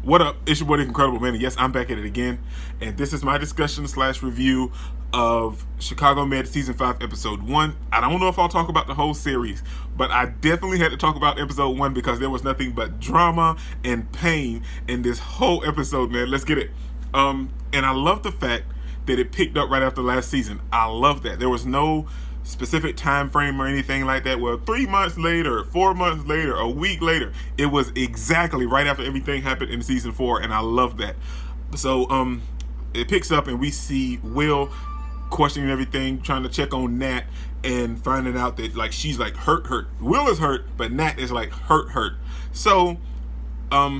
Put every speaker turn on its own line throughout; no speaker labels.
What up? It's your boy, the Incredible Man. And yes, I'm back at it again. And this is my discussion slash review of Chicago Med Season 5, Episode 1. I don't know if I'll talk about the whole series, but I definitely had to talk about Episode 1 because there was nothing but drama and pain in this whole episode, man. Let's get it. And I love the fact that it picked up right after last season. I love that. There was no specific time frame or anything like that. Well, 3 months later, 4 months later, a week later, it was exactly right after everything happened in season 4, and I love that. So it picks up and we see Will questioning everything, trying to check on Nat, and finding out that like she's like hurt. Will is hurt, but Nat is like hurt. So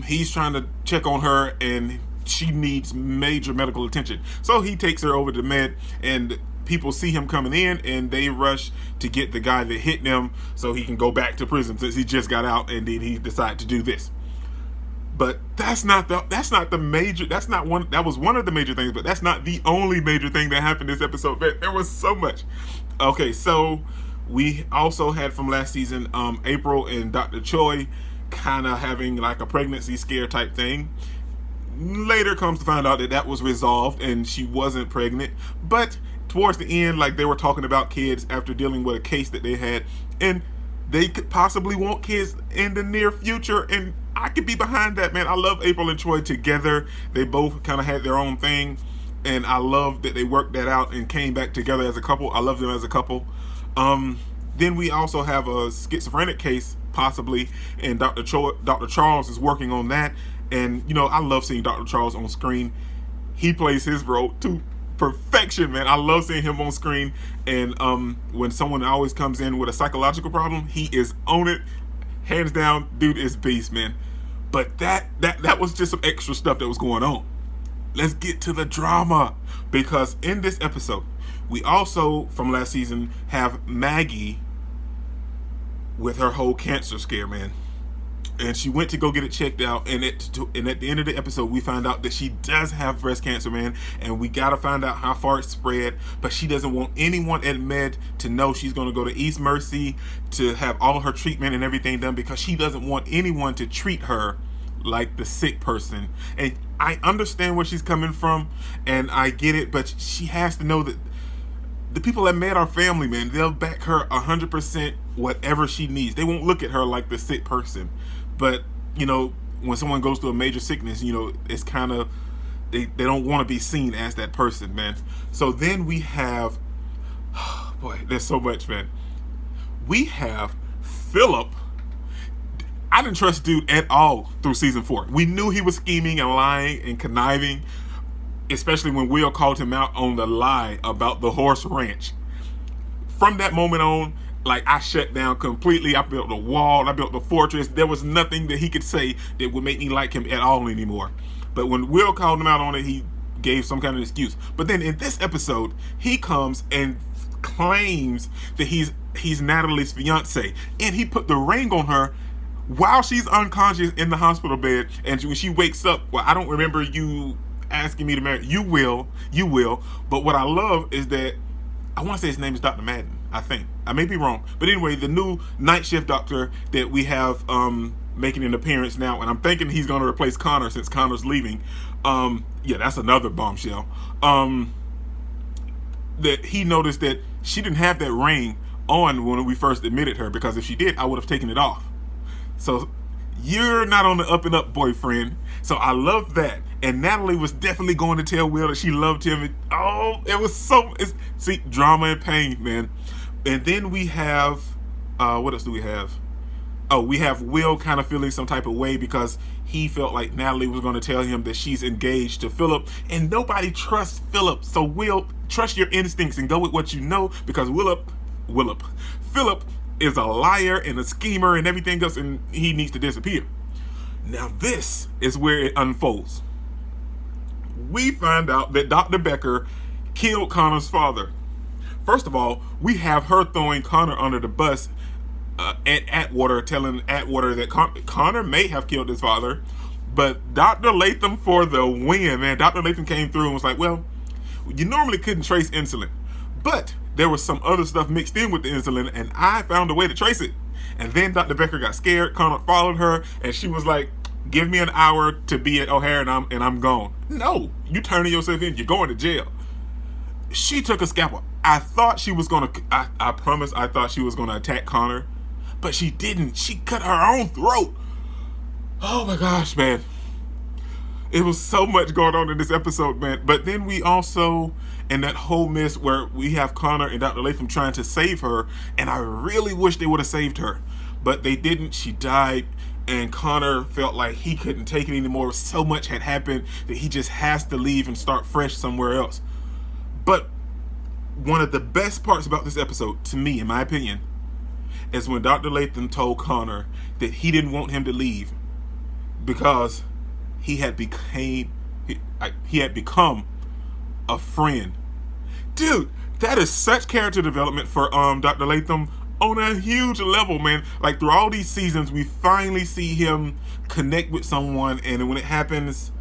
he's trying to check on her, and she needs major medical attention. So he takes her over to Med, and people see him coming in, and they rush to get the guy that hit them so he can go back to prison since he just got out, and then he decided to do this. But that was one of the major things, but that's not the only major thing that happened this episode. There was so much. Okay, so we also had from last season April and Dr. Choi kind of having like a pregnancy scare type thing. Later comes to find out that was resolved and she wasn't pregnant, but towards the end, like, they were talking about kids after dealing with a case that they had, and they could possibly want kids in the near future, and I could be behind that, man. I love April and Troy together. They both kind of had their own thing, and I love that they worked that out and came back together as a couple. I love them as a couple. Then we also have a schizophrenic case, possibly, and Dr. Charles is working on that, and, you know, I love seeing Dr. Charles on screen. He plays his role to perfection, man. I love seeing him on screen, and when someone always comes in with a psychological problem, he is on it, hands down. Dude is beast, man. But that was just some extra stuff that was going on. Let's get to the drama, because in this episode we also from last season have Maggie with her whole cancer scare, man. And she went to go get it checked out, and at the end of the episode, we find out that she does have breast cancer, man, and we gotta find out how far it spread. But she doesn't want anyone at Med to know. She's gonna go to East Mercy to have all her treatment and everything done, because she doesn't want anyone to treat her like the sick person. And I understand where she's coming from, and I get it, but she has to know that the people that Med are family, man. They'll back her 100% whatever she needs. They won't look at her like the sick person. But, you know, when someone goes through a major sickness, you know, it's kind of, they don't want to be seen as that person, man. So then we have, boy, there's so much, man. We have Phillip. I didn't trust dude at all through season 4. We knew he was scheming and lying and conniving, especially when Will called him out on the lie about the horse ranch. From that moment on, like, I shut down completely. I built a wall. I built a fortress. There was nothing that he could say that would make me like him at all anymore. But when Will called him out on it, he gave some kind of excuse. But then in this episode, he comes and claims that he's Natalie's fiance, and he put the ring on her while she's unconscious in the hospital bed. And when she wakes up, well, I don't remember you asking me to marry. You will. But what I love is that, I want to say his name is Dr. Madden, I think. I may be wrong. But anyway, the new night shift doctor that we have making an appearance now, and I'm thinking he's going to replace Connor since Connor's leaving. Yeah, that's another bombshell. That he noticed that she didn't have that ring on when we first admitted her, because if she did, I would have taken it off. So you're not on the up and up, boyfriend. So I love that. And Natalie was definitely going to tell Will that she loved him. It was see, drama and pain, man. And then we have, what else do we have? Oh, we have Will kind of feeling some type of way because he felt like Natalie was going to tell him that she's engaged to Phillip, and nobody trusts Phillip. So Will, trust your instincts and go with what you know, because Phillip is a liar and a schemer and everything else, and he needs to disappear. Now this is where it unfolds. We find out that Dr. Bekker killed Connor's father. First of all, we have her throwing Connor under the bus at Atwater, telling Atwater that Connor may have killed his father. But Dr. Latham for the win, man. Dr. Latham came through and was like, well, you normally couldn't trace insulin, but there was some other stuff mixed in with the insulin, and I found a way to trace it. And then Dr. Bekker got scared. Connor followed her, and she was like, Give me an hour to be at O'Hare and I'm gone. No, you turning yourself in. You're going to jail. She took a scalpel. I thought she was gonna. I promise. I thought she was gonna attack Connor, but she didn't. She cut her own throat. Oh my gosh, man. It was so much going on in this episode, man. But then we also, in that whole mess where we have Connor and Dr. Latham trying to save her, and I really wish they would have saved her, but they didn't. She died, and Connor felt like he couldn't take it anymore. So much had happened that he just has to leave and start fresh somewhere else. But one of the best parts about this episode, to me, in my opinion, is when Dr. Latham told Connor that he didn't want him to leave because he had become a friend. Dude, that is such character development for Dr. Latham on a huge level, man. Like, through all these seasons, we finally see him connect with someone, and when it happens,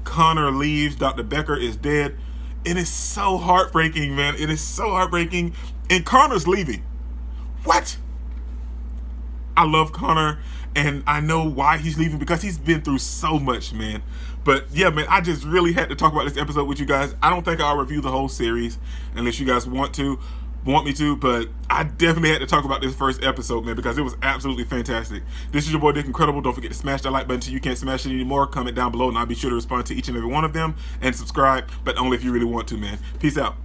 Connor leaves, Dr. Bekker is dead. It is so heartbreaking, man. It is so heartbreaking. And Connor's leaving. What? I love Connor, and I know why he's leaving, because he's been through so much, man. But yeah, man, I just really had to talk about this episode with you guys. I don't think I'll review the whole series unless you guys want me to, but I definitely had to talk about this first episode, man, because it was absolutely fantastic. This is your boy Dick Incredible. Don't forget to smash that like button so you can't smash it anymore. Comment down below and I'll be sure to respond to each and every one of them, and subscribe, but only if you really want to, man. Peace out.